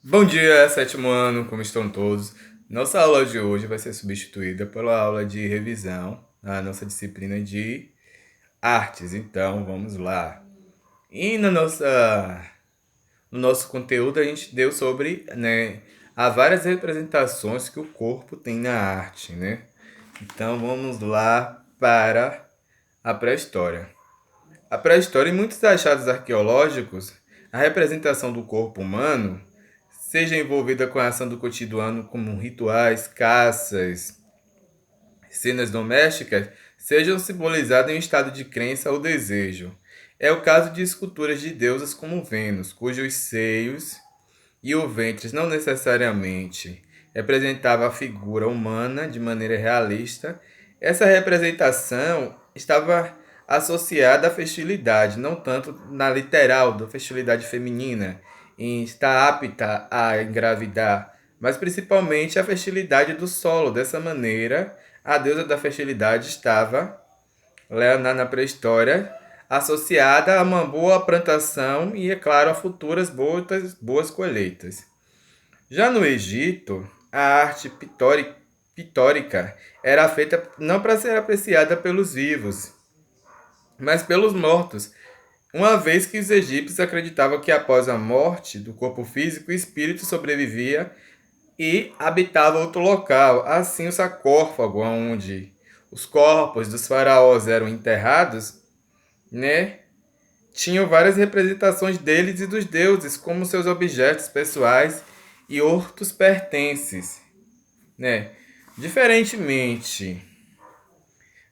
Bom dia, sétimo ano, como estão todos? Nossa aula de hoje vai ser substituída pela aula de revisão, a nossa disciplina de artes. Então, vamos lá. E no nosso conteúdo a gente deu sobre, há várias representações que o corpo tem na arte, né? Então, vamos lá para a pré-história. A pré-história e muitos achados arqueológicos, a representação do corpo humano seja envolvida com a ação do cotidiano, como rituais, caças, cenas domésticas, sejam simbolizadas em um estado de crença ou desejo. É o caso de esculturas de deusas como Vênus, cujos seios e o ventre não necessariamente representava a figura humana de maneira realista. Essa representação estava associada à fertilidade, não tanto na literal da fertilidade feminina, em estar apta a engravidar, mas principalmente a fertilidade do solo. Dessa maneira, a deusa da fertilidade estava na pré-história associada a uma boa plantação e, é claro, a futuras boas colheitas. Já no Egito, a arte pitórica era feita não para ser apreciada pelos vivos, mas pelos mortos, uma vez que os egípcios acreditavam que após a morte do corpo físico, o espírito sobrevivia e habitava outro local. Assim, o sarcófago onde os corpos dos faraós eram enterrados, né, tinham várias representações deles e dos deuses como seus objetos pessoais e outros pertences, né? Diferentemente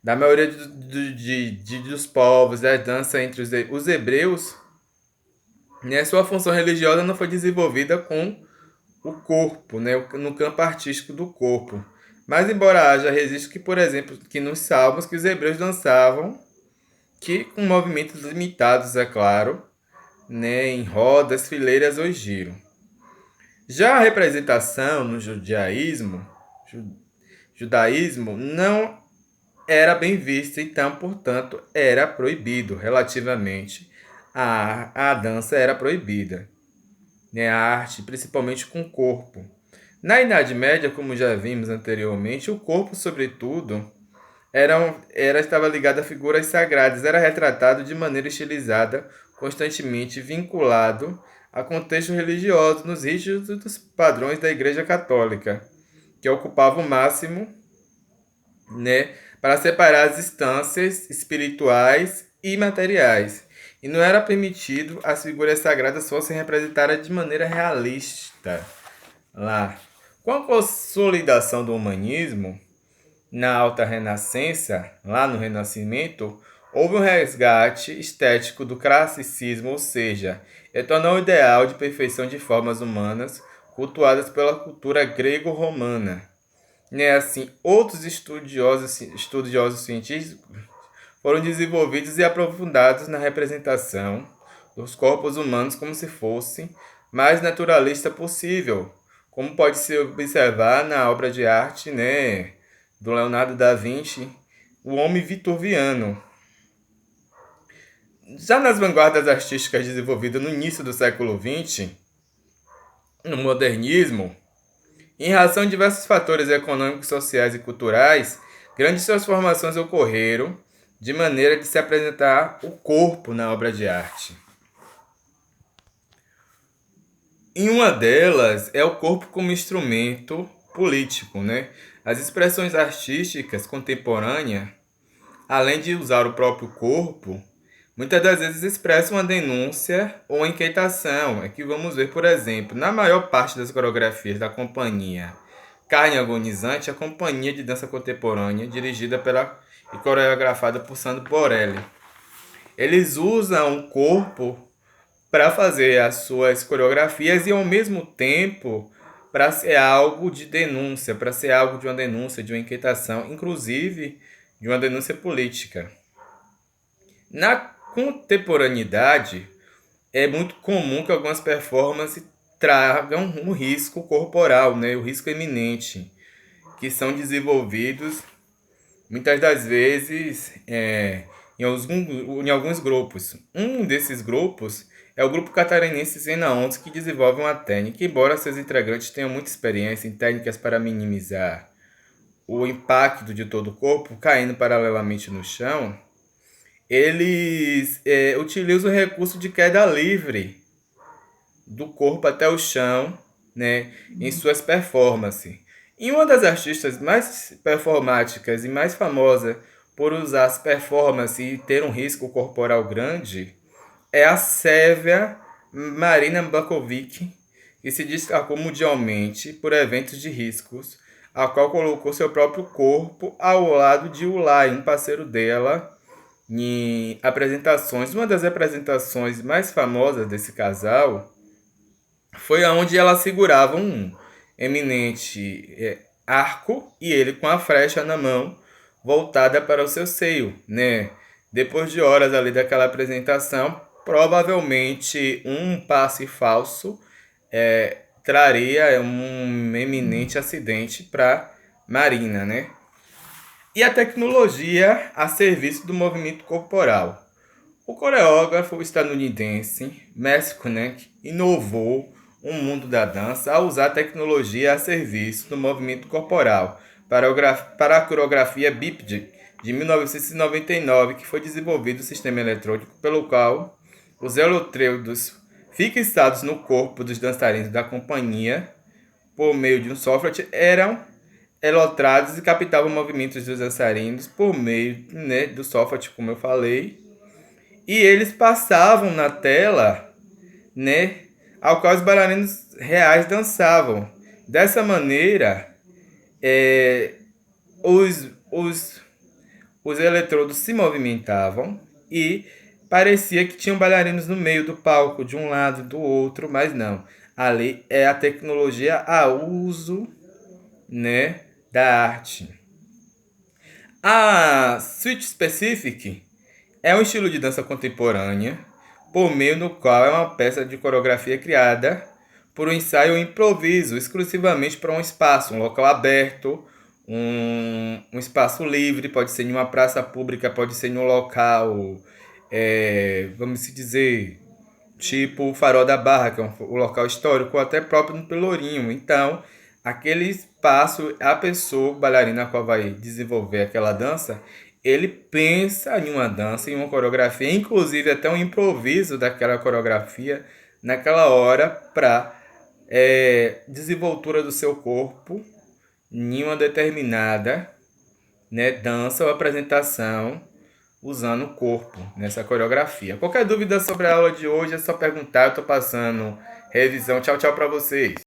da maioria dos povos da dança entre os hebreus, né, sua função religiosa não foi desenvolvida com o corpo, né, no campo artístico do corpo. Mas embora haja registro que, por exemplo, que nos salmos que os hebreus dançavam, que com movimentos limitados, é claro, né, em rodas, fileiras ou giro. Já a representação no judaísmo não era bem vista, então, portanto, era proibido relativamente. A dança era proibida, né, a arte, principalmente com o corpo. Na Idade Média, como já vimos anteriormente, o corpo, sobretudo, estava ligado a figuras sagradas, era retratado de maneira estilizada, constantemente vinculado a contexto religioso nos ritos dos padrões da Igreja Católica, que ocupava o máximo, né, para separar as instâncias espirituais e materiais. E não era permitido as figuras sagradas fossem representadas de maneira realista lá. Com a consolidação do humanismo, na Alta Renascença, lá no Renascimento, houve um resgate estético do classicismo, ou seja, retornou ao ideal de perfeição de formas humanas cultuadas pela cultura grego-romana. Né, assim, outros estudiosos científicos foram desenvolvidos e aprofundados na representação dos corpos humanos como se fosse mais naturalista possível, como pode se observar na obra de arte, né, do Leonardo da Vinci, O Homem Vitruviano. Já nas vanguardas artísticas desenvolvidas no início do século XX, no modernismo, em razão de diversos fatores econômicos, sociais e culturais, grandes transformações ocorreram de maneira de se apresentar o corpo na obra de arte. Em uma delas é o corpo como instrumento político, né? As expressões artísticas contemporâneas, além de usar o próprio corpo, muitas das vezes expressam uma denúncia ou uma inquietação. É que vamos ver, por exemplo, na maior parte das coreografias da companhia Carne Agonizante, a companhia de dança contemporânea, dirigida pela e coreografada por Sandro Borelli. Eles usam o corpo para fazer as suas coreografias e ao mesmo tempo para ser algo de denúncia, para ser algo de uma denúncia, de uma inquietação, inclusive de uma denúncia política. Na contemporaneidade, é muito comum que algumas performances tragam um risco corporal, né, o risco eminente, que são desenvolvidos muitas das vezes em alguns grupos. Um desses grupos é o grupo catarinense Zena 11 que desenvolve uma técnica, embora seus integrantes tenham muita experiência em técnicas para minimizar o impacto de todo o corpo caindo paralelamente no chão, eles utilizam o recurso de queda livre do corpo até o chão, né, em suas performances. E uma das artistas mais performáticas e mais famosa por usar as performances e ter um risco corporal grande é a sérvia Marina Bakovic, que se destacou mundialmente por eventos de riscos, a qual colocou seu próprio corpo ao lado de Ulay, um parceiro dela, em apresentações. Uma das apresentações mais famosas desse casal foi onde ela segurava um eminente arco e ele com a flecha na mão voltada para o seu seio, né? Depois de horas ali daquela apresentação, provavelmente um passe falso traria um eminente acidente para Marina, né? E a tecnologia a serviço do movimento corporal. O coreógrafo estadunidense Merce Kunek inovou o mundo da dança ao usar a tecnologia a serviço do movimento corporal para a coreografia Biped de 1999, que foi desenvolvido o sistema eletrônico pelo qual os eletrodos fixados no corpo dos dançarinos da companhia por meio de um software eram elotrados e captavam movimentos dos dançarinos por meio, né, do software, como eu falei, e eles passavam na tela, né, ao qual os bailarinos reais dançavam. Dessa maneira, os eletrodos se movimentavam e parecia que tinham bailarinos no meio do palco, de um lado e do outro, mas não. Ali é a tecnologia a uso, né, da arte. A Switch Specific é um estilo de dança contemporânea, por meio do qual é uma peça de coreografia criada por um ensaio ou improviso, exclusivamente para um espaço, um local aberto, um espaço livre, pode ser em uma praça pública, pode ser em um local, vamos dizer, tipo o Farol da Barra, que é um local histórico, ou até próprio no Pelourinho. Então, aquele espaço, a pessoa, o bailarino a qual vai desenvolver aquela dança, ele pensa em uma dança, em uma coreografia, inclusive até um improviso daquela coreografia naquela hora para desenvoltura do seu corpo em uma determinada, né, dança ou apresentação usando o corpo nessa coreografia. Qualquer dúvida sobre a aula de hoje é só perguntar, eu estou passando revisão. Tchau, tchau para vocês.